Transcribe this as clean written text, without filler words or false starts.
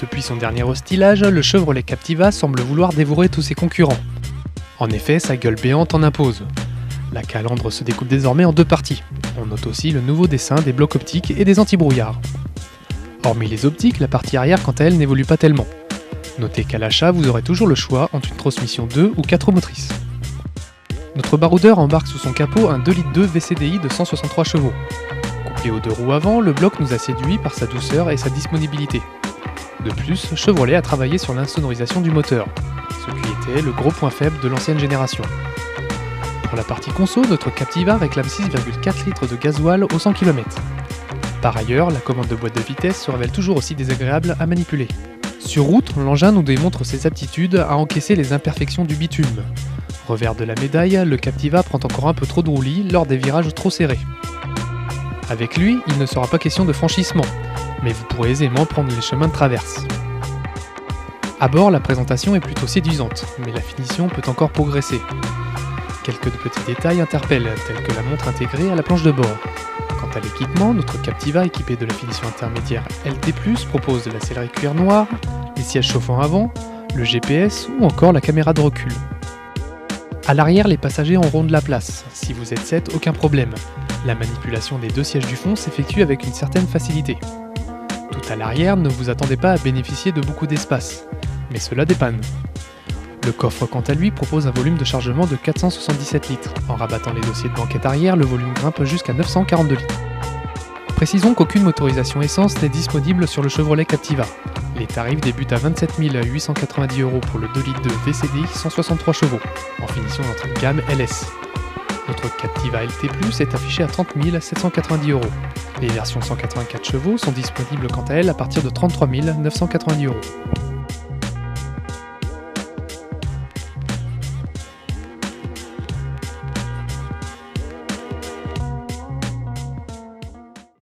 Depuis son dernier stylage, le Chevrolet Captiva semble vouloir dévorer tous ses concurrents. En effet, sa gueule béante en impose. La calandre se découpe désormais en deux parties. On note aussi le nouveau dessin des blocs optiques et des anti-brouillards. Hormis les optiques, la partie arrière quant à elle n'évolue pas tellement. Notez qu'à l'achat, vous aurez toujours le choix entre une transmission 2 ou 4 motrices. Notre baroudeur embarque sous son capot un 2,2 litres VCDI de 163 chevaux. Couplé aux deux roues avant, le bloc nous a séduit par sa douceur et sa disponibilité. De plus, Chevrolet a travaillé sur l'insonorisation du moteur, ce qui était le gros point faible de l'ancienne génération. Pour la partie conso, notre Captiva réclame 6,4 litres de gasoil au 100 km. Par ailleurs, la commande de boîte de vitesse se révèle toujours aussi désagréable à manipuler. Sur route, l'engin nous démontre ses aptitudes à encaisser les imperfections du bitume. Revers de la médaille, le Captiva prend encore un peu trop de roulis lors des virages trop serrés. Avec lui, il ne sera pas question de franchissement, mais vous pourrez aisément prendre les chemins de traverse. À bord, la présentation est plutôt séduisante, mais la finition peut encore progresser. Quelques petits détails interpellent, tels que la montre intégrée à la planche de bord. Quant à l'équipement, notre Captiva équipé de la finition intermédiaire LT+, propose la sellerie cuir noir, les sièges chauffants avant, le GPS ou encore la caméra de recul. À l'arrière, les passagers auront de la place. Si vous êtes 7, aucun problème. La manipulation des deux sièges du fond s'effectue avec une certaine facilité. Tout à l'arrière, ne vous attendez pas à bénéficier de beaucoup d'espace, mais cela dépanne. Le coffre quant à lui propose un volume de chargement de 477 litres. En rabattant les dossiers de banquette arrière, le volume grimpe jusqu'à 942 litres. Précisons qu'aucune motorisation essence n'est disponible sur le Chevrolet Captiva. Les tarifs débutent à 27 890 € pour le 2 litres de VCDI 163 chevaux, en finition d'entrée de gamme LS. Notre Captiva LT+, est affiché à 30 790 €. Les versions 184 chevaux sont disponibles quant à elles à partir de 33 990 €.